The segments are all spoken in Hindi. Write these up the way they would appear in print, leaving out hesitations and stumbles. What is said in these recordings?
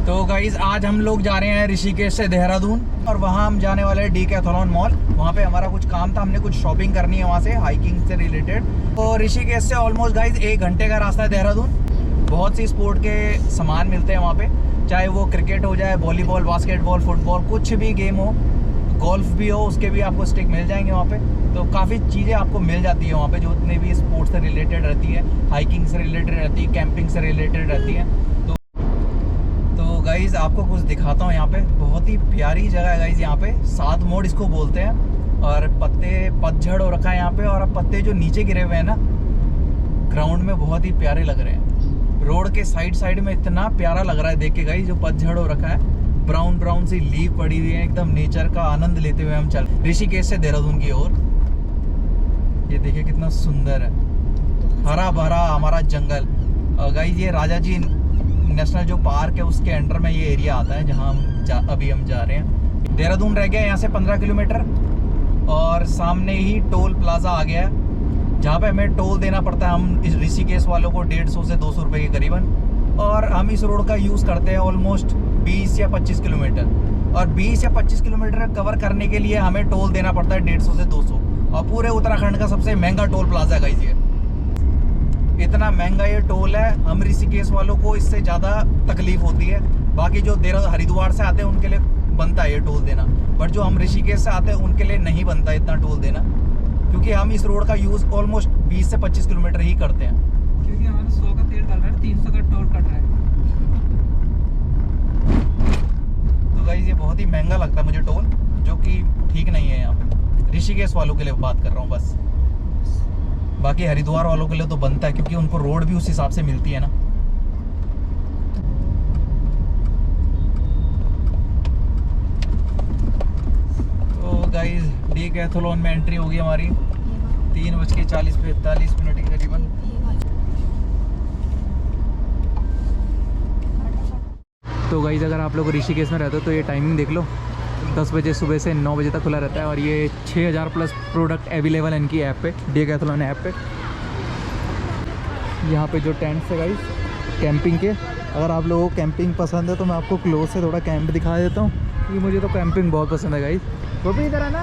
तो गाइज आज हम लोग जा रहे हैं ऋषिकेश से देहरादून और वहाँ हम जाने वाले हैं डीकैथलॉन मॉल। वहाँ पे हमारा कुछ काम था, हमने कुछ शॉपिंग करनी है वहाँ से हाइकिंग से रिलेटेड। तो ऋषिकेश से ऑलमोस्ट गाइज 1 घंटे का रास्ता है देहरादून। बहुत सी स्पोर्ट के सामान मिलते हैं वहाँ पे, चाहे वो क्रिकेट हो जाए, वॉलीबॉल, बास्केटबॉल, फुटबॉल, कुछ भी गेम हो, गोल्फ भी हो, उसके भी आपको स्टिक मिल जाएंगे वहाँ पे। तो काफ़ी चीज़ें आपको मिल जाती है वहाँ पे, जो उतने भी स्पोर्ट्स से रिलेटेड रहती है, हाइकिंग से रिलेटेड रहती है, कैंपिंग से रिलेटेड रहती है। तो गाइज़ आपको कुछ दिखाता हूँ। यहाँ पे बहुत ही प्यारी जगह है गाइज़। यहाँ पे 7 मोड़ इसको बोलते हैं और पतझड़ हो रखा है यहाँ पे। और अब पत्ते जो नीचे गिरे हुए हैं ना ग्राउंड में, बहुत ही प्यारे लग रहे हैं। रोड के साइड में इतना प्यारा लग रहा है देख के गाइज़। जो पतझड़ हो रखा है, ब्राउन सी लीफ पड़ी हुई है, एकदम नेचर का आनंद लेते हुए हम चल ऋषिकेश से देहरादून की ओर। ये देखिए कितना सुंदर है, हरा भरा हमारा जंगल। गाइस ये राजा जी नेशनल जो पार्क है उसके अंडर में ये एरिया आता है जहाँ अभी हम जा रहे हैं। देहरादून रह गया यहाँ से 15 किलोमीटर और सामने ही टोल प्लाजा आ गया है जहाँ पे हमें टोल देना पड़ता है। हम इस ऋषिकेश वालों को 150 से 200 रुपये के करीबन, और हम इस रोड का यूज़ करते हैं ऑलमोस्ट 20 या 25 किलोमीटर। और 20 या 25 किलोमीटर कवर करने के लिए हमें टोल देना पड़ता है 150 से 200। और पूरे उत्तराखंड का सबसे महंगा टोल प्लाजा गाइस ये। इतना महंगा ये टोल है, हम ऋषिकेश वालों को इससे ज़्यादा तकलीफ होती है। बाकी जो हरिद्वार से आते हैं उनके लिए बनता है ये टोल देना, बट जो हम ऋषिकेश से आते हैं उनके लिए नहीं बनता इतना टोल देना, क्योंकि हम इस रोड का यूज़ ऑलमोस्ट 20 से 25 किलोमीटर ही करते हैं। क्योंकि हमारा 100 का तेल डल रहा है, 300 का टोल कट रहा है। तो गाइस ये बहुत ही महंगा लगता है मुझे टोल, जो कि ठीक नहीं है। यहाँ पे ऋषिकेश वालों के लिए बात कर रहा हूँ बस। बाकी हरिद्वार वालों के लिए तो बनता है, क्योंकि उनको रोड भी उस हिसाब से मिलती है ना। तो गाइस डीकैथलॉन में एंट्री होगी हमारी 3:40-45 के करीबन। तो गाइस अगर आप लोग ऋषिकेश में रहते हो तो ये टाइमिंग देख लो, 10 बजे सुबह से 9 बजे तक खुला रहता है। और ये 6000 प्लस प्रोडक्ट अवेलेबल है इनकी ऐप पे, डीकैथलॉन ऐप पे। यहाँ पे जो टेंट्स है गाइस कैंपिंग के, अगर आप लोगों को कैंपिंग पसंद है तो मैं आपको क्लोज से थोड़ा कैंप दिखा देता हूँ, क्योंकि मुझे तो कैंपिंग बहुत पसंद है गाइस। वो भी इधर आना।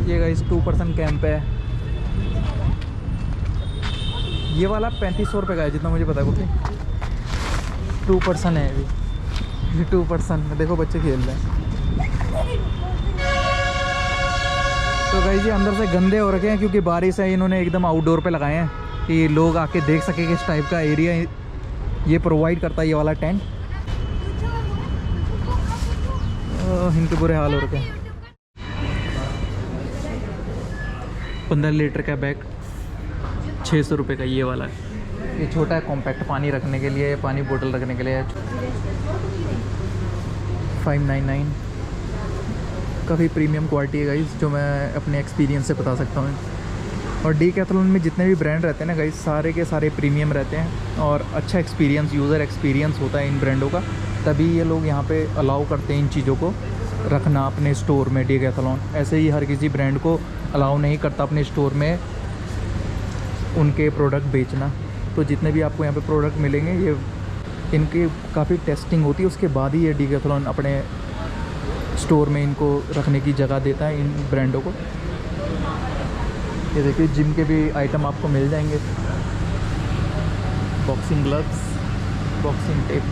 ये गाइस 2 पर्सन कैंप है। ये वाला 3500 रुपये का है जितना मुझे पता है। क्योंकि 2 पर्सन है ये 2 पर्सन। देखो बच्चे खेल रहे हैं। तो गाइस ये अंदर से गंदे हो रखे हैं क्योंकि बारिश है, इन्होंने एकदम आउटडोर पे लगाए हैं कि लोग आके देख सके किस टाइप का एरिया ये प्रोवाइड करता है ये वाला टेंट। इनके बुरे हाल हो रखे हैं। 15 लीटर का बैग 600 रुपये का ये वाला है। ये छोटा है, कॉम्पैक्ट, पानी रखने के लिए, पानी बोतल रखने के लिए। 599 काफ़ी प्रीमियम क्वालिटी है गाइस, जो मैं अपने एक्सपीरियंस से बता सकता हूँ। और डीकैथलॉन में जितने भी ब्रांड रहते हैं ना गाइस, सारे के सारे प्रीमियम रहते हैं और अच्छा एक्सपीरियंस, यूज़र एक्सपीरियंस होता है इन ब्रांडों का। तभी ये लोग यहाँ पे अलाउ करते हैं इन चीज़ों को रखना अपने स्टोर में। डीकैथलॉन ऐसे ही हर किसी ब्रांड को अलाउ नहीं करता अपने स्टोर में उनके प्रोडक्ट बेचना। तो जितने भी आपको यहाँ पे प्रोडक्ट मिलेंगे ये इनकी काफ़ी टेस्टिंग होती है, उसके बाद ही ये डीकैथलॉन अपने स्टोर में इनको रखने की जगह देता है इन ब्रांडों को। ये देखिए जिम के भी आइटम आपको मिल जाएंगे, boxing gloves, boxing tape.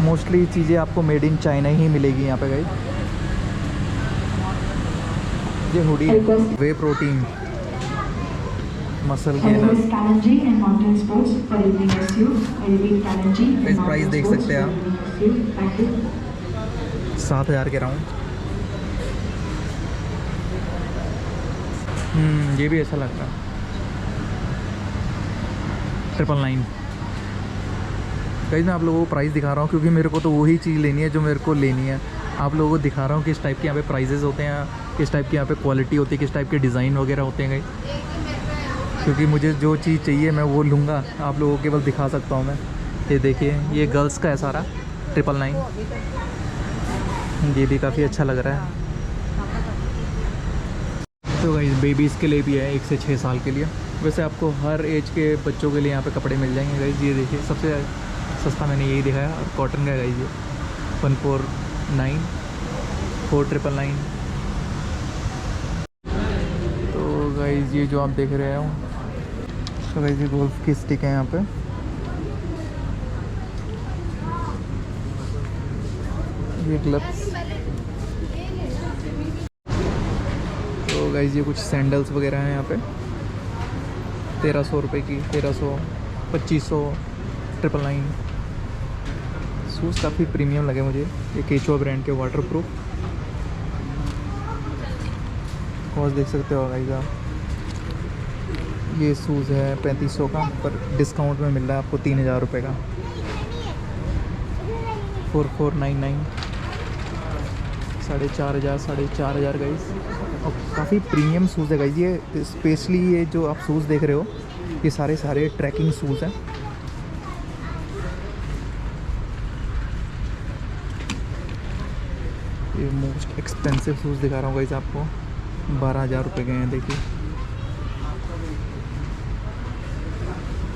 Mostly चीज़ें आपको मेड इन चाइना ही मिलेगी यहाँ पे गाइस। ये हुडी वे प्रोटीन मसल गेनर। इस प्राइस देख सकते हैं आप 7000 के राउंड। ये भी ऐसा लग रहा है 999। गाइस मैं आप लोगों को प्राइस दिखा रहा हूँ क्योंकि मेरे को तो वही चीज़ लेनी है जो मेरे को लेनी है। आप लोगों को दिखा रहा हूँ किस टाइप के यहाँ पे प्राइजेज़ होते हैं, किस टाइप की यहाँ पे क्वालिटी होती है, किस टाइप के डिज़ाइन वगैरह होते हैं गाइस। क्योंकि मुझे जो चीज़ चाहिए मैं वो लूँगा, आप लोगों को केवल दिखा सकता हूँ मैं। ये देखिए ये गर्ल्स का है सारा 999। ये भी काफ़ी अच्छा लग रहा है। तो गाइस बेबीज़ के लिए भी है 1 से 6 साल के लिए। वैसे आपको हर एज के बच्चों के लिए यहाँ पे कपड़े मिल जाएंगे गाइस। ये देखिए सबसे सस्ता मैंने यही देखा है, और कॉटन का है गाइस ये 149 4999। तो गाइस ये जो आप देख रहे हो, तो गाइस ये गोल्फ की स्टिक है यहाँ पे। ये ग्लव्स। तो गाइस ये कुछ सैंडल्स वगैरह हैं यहाँ पे 1300 रुपये की, 1300, 2500, 999। शूज़ काफ़ी प्रीमियम लगे मुझे। ये केचुआ ब्रांड के वाटर प्रूफ कॉस्ट देख सकते हो गाइस आप। ये शूज़ है 3500 का, पर डिस्काउंट में मिल रहा है आपको 3000 रुपये का। 4499, 4500 गाइस। और काफ़ी प्रीमियम शूज़ है गाइस ये। स्पेशली ये जो आप शूज़ देख रहे हो, ये सारे ट्रैकिंग शूज़ हैं। ये मोस्ट एक्सपेंसिव शूज़ दिखा रहा हूँ गाइस आपको, 12000 रुपये के हैं देखिए।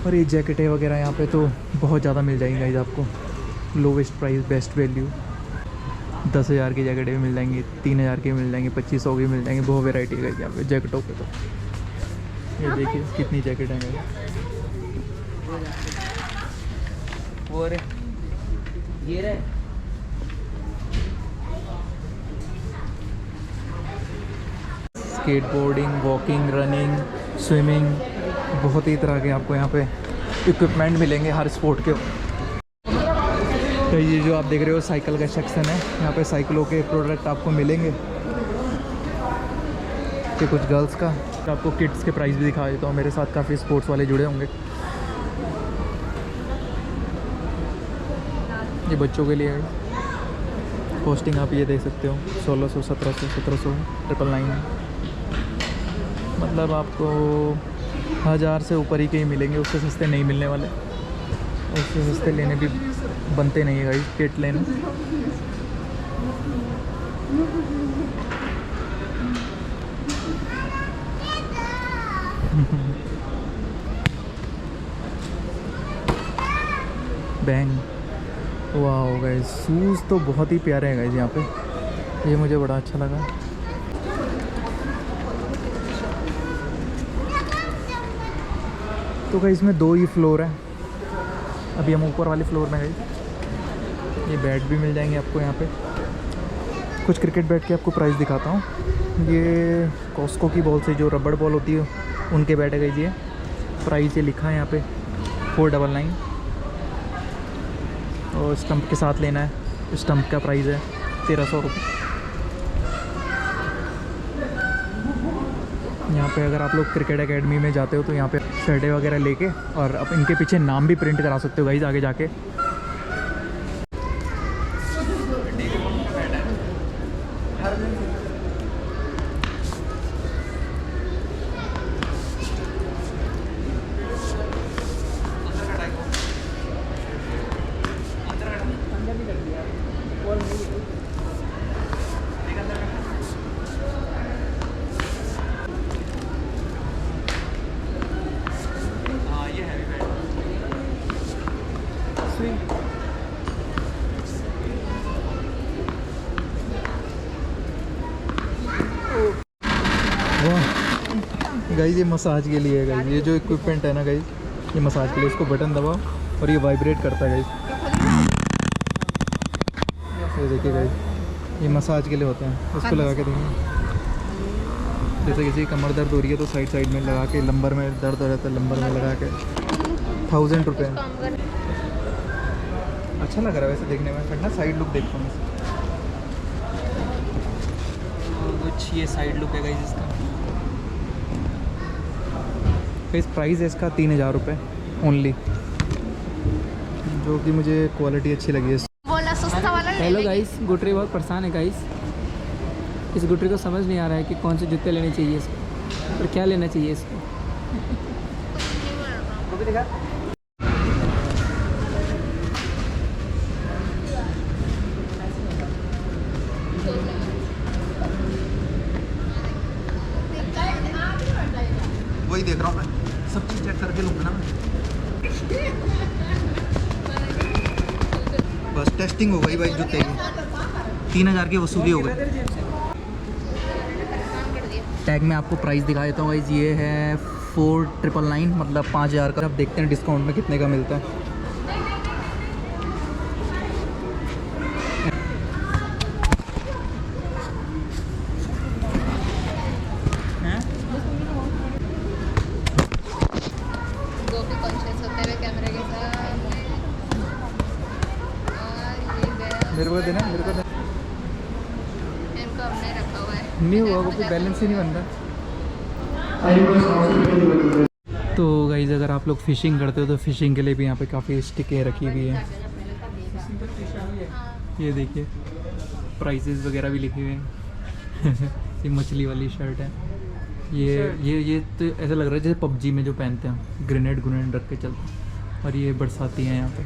और ये जैकेटें वगैरह यहाँ पे तो बहुत ज़्यादा मिल जाएंगी गाइस आपको। Lowest price best value. 10,000 की जैकेटें भी मिल जाएंगी, 3,000 की मिल जाएंगी, 2500 की मिल जाएंगी। बहुत वैरायटी है यहाँ पे जैकेटों पे। तो ये देखिए कितनी जैकेट हैं। वो रे ये रे स्केटबोर्डिंग, वॉकिंग, रनिंग, स्विमिंग, बहुत ही तरह के आपको यहाँ पे इक्विपमेंट मिलेंगे हर स्पोर्ट के। तो ये जो आप देख रहे हो साइकिल का सेक्शन है, यहाँ पे साइकिलों के प्रोडक्ट आपको मिलेंगे। कि कुछ गर्ल्स का, आपको किड्स के प्राइस भी दिखा देता हूँ। मेरे साथ काफ़ी स्पोर्ट्स वाले जुड़े होंगे। ये बच्चों के लिए है। कॉस्टिंग आप ये देख सकते हो 1600, 1700, 1700, 999। मतलब आपको 1000 से ऊपर ही के ही मिलेंगे, उससे सस्ते नहीं मिलने वाले। उससे सस्ते लेने भी बनते नहीं है गाइस किट लेने। बैंग, वाह गाइस शूज़ तो बहुत ही प्यारे हैं गाइस यहाँ पे। ये मुझे बड़ा अच्छा लगा। तो गाइस इसमें 2 ही फ्लोर है। अभी हम ऊपर वाले फ्लोर में गए। ये बैट भी मिल जाएंगे आपको यहाँ पे। कुछ क्रिकेट बैट के आपको प्राइस दिखाता हूँ। ये कॉस्को की बॉल से जो रबड़ बॉल होती है उनके बैट है गाइस। ये प्राइस ये लिखा है यहाँ पे 499। और स्टंप के साथ लेना है, स्टंप का प्राइस है 1300 रुपये। यहाँ पे अगर आप लोग क्रिकेट एकेडमी में जाते हो तो यहाँ पे शर्टें वगैरह लेके और अब इनके पीछे नाम भी प्रिंट करा सकते हो गाइस आगे जाके। गाइस ये मसाज के लिए है गाइस। ये जो इक्विपमेंट है ना गाइस, ये मसाज के लिए। इसको बटन दबाओ और ये वाइब्रेट करता है गाइस। ये देखिए गाइस, ये मसाज के लिए होते हैं। इसको लगा के देखिए, जैसे किसी कमर दर्द हो रही है तो साइड साइड में लगा के, लंबर में दर्द हो रहता है लंबर में लगा के। 1000 रुपये। अच्छा लग रहा है वैसे देखने में। ना साइड लुक देखता हूँ कुछ ये साइड लुक है गाइस इसका। इस प्राइस है इसका 3000 रुपये ओनली, जो कि मुझे क्वालिटी अच्छी लगी है। बोला सस्ता वाला ले हेलो लेंगे। गाइस, गुटरी बहुत परेशान है गाइस। इस गुटरी को समझ नहीं आ रहा है कि कौन से जूते लेने चाहिए इसको और क्या लेना चाहिए इसको। वही देख रहा हूँ मैं, सब चीज़ चेक करके लूँगा ना मैं। बस टेस्टिंग हो गई भाई जूते की, 3000 की वसूली हो गई। टैग में आपको प्राइस दिखा देता हूँ गाइस, ये है 4999 मतलब 5000 का। अब देखते हैं डिस्काउंट में कितने का मिलता है। गोपी कॉन्शियस होते हुए कैमरे के साथ और ये गया, मेरे को देना, मेरे को देना। इनको हमने रखा हुआ है, नहीं हुआ, वो कोई बैलेंस ही नहीं बन रहा। तो गाइस अगर आप लोग फ़िशिंग करते हो तो फ़िशिंग के लिए भी यहाँ पे काफ़ी स्टिकें रखी हुई हैं। ये देखिए प्राइसेस वगैरह भी लिखे हुए हैं। ये मछली वाली शर्ट है। ये तो ऐसा लग रहा है जैसे पबजी में जो पहनते हैं, ग्रेनेड रख के चलते हैं। और ये बरसाती हैं यहाँ पे।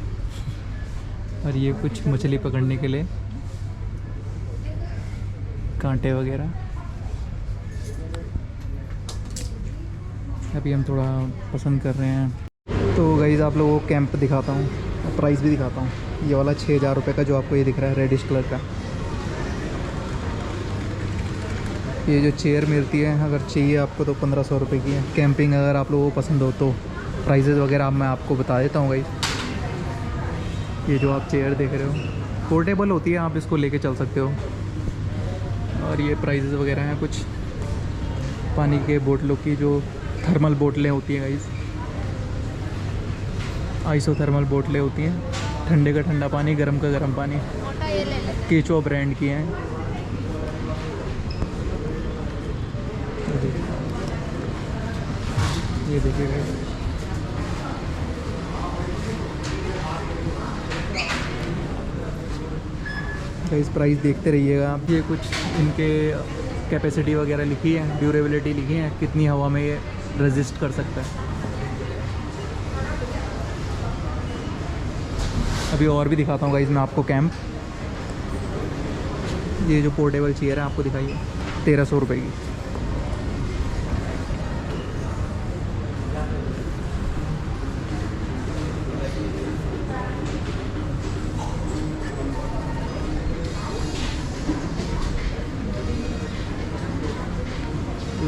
और ये कुछ मछली पकड़ने के लिए कांटे वगैरह। अभी हम थोड़ा पसंद कर रहे हैं। तो गाइस आप लोगों को कैंप दिखाता हूँ और प्राइस भी दिखाता हूँ। ये वाला 6000 रुपये का जो आपको ये दिख रहा है रेडिश कलर का, ये जो चेयर मिलती है अगर चाहिए आपको तो 1500 रुपये की है। कैंपिंग अगर आप लोगों को पसंद हो तो प्राइजेज़ वगैरह मैं आपको बता देता हूँ गाइस। ये जो आप चेयर देख रहे हो पोर्टेबल होती है, आप इसको लेके चल सकते हो। और ये प्राइजेज़ वगैरह हैं कुछ पानी के बोतलों की, जो थर्मल बोतलें होती हैं गाइस, आइसोथर्मल बोतलें होती हैं। ठंडे का ठंडा पानी, गर्म का गर्म पानी, मोटा ये ले लेना। केचो ब्रांड की हैं। ये देखिए गाइस, प्राइस देखते रहिएगा आप। ये कुछ इनके कैपेसिटी वगैरह लिखी है, ड्यूरेबिलिटी लिखी है, कितनी हवा में ये रेजिस्ट कर सकता है। अभी और भी दिखाता हूँ गाइस मैं आपको कैंप। ये जो पोर्टेबल चेयर है आपको दिखाइए 1300 रुपये की।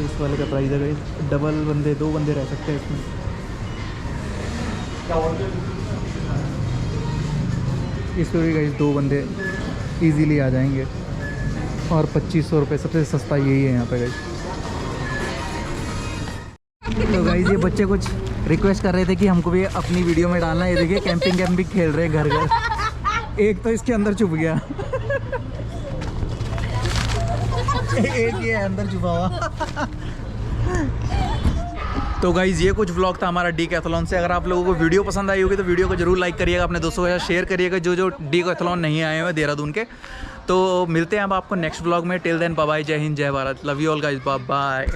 इस वाले का प्राइस है गाइस, डबल बंदे, 2 बंदे रह सकते हैं इसमें। इसमें भी गाइस 2 बंदे इजीली आ जाएंगे। और 2500 रुपये सबसे सस्ता यही है यहाँ पे गाइस। तो गाइस ये बच्चे कुछ रिक्वेस्ट कर रहे थे कि हमको भी अपनी वीडियो में डालना है। ये देखिए कैंपिंग खेल रहे हैं घर घर। एक तो इसके अंदर छुप गया। एक ये अंदर छुपा हुआ। तो गाइज़ ये कुछ व्लॉग था हमारा डीकैथलॉन से। अगर आप लोगों को वीडियो पसंद आई होगी तो वीडियो को जरूर लाइक करिएगा, अपने दोस्तों के साथ शेयर करिएगा जो डीकैथलॉन नहीं आए हुए देहरादून के। तो मिलते हैं अब आपको नेक्स्ट व्लॉग में। Till then bye bye, Jai Hind, Jai Bharat, love you all guys, bye bye.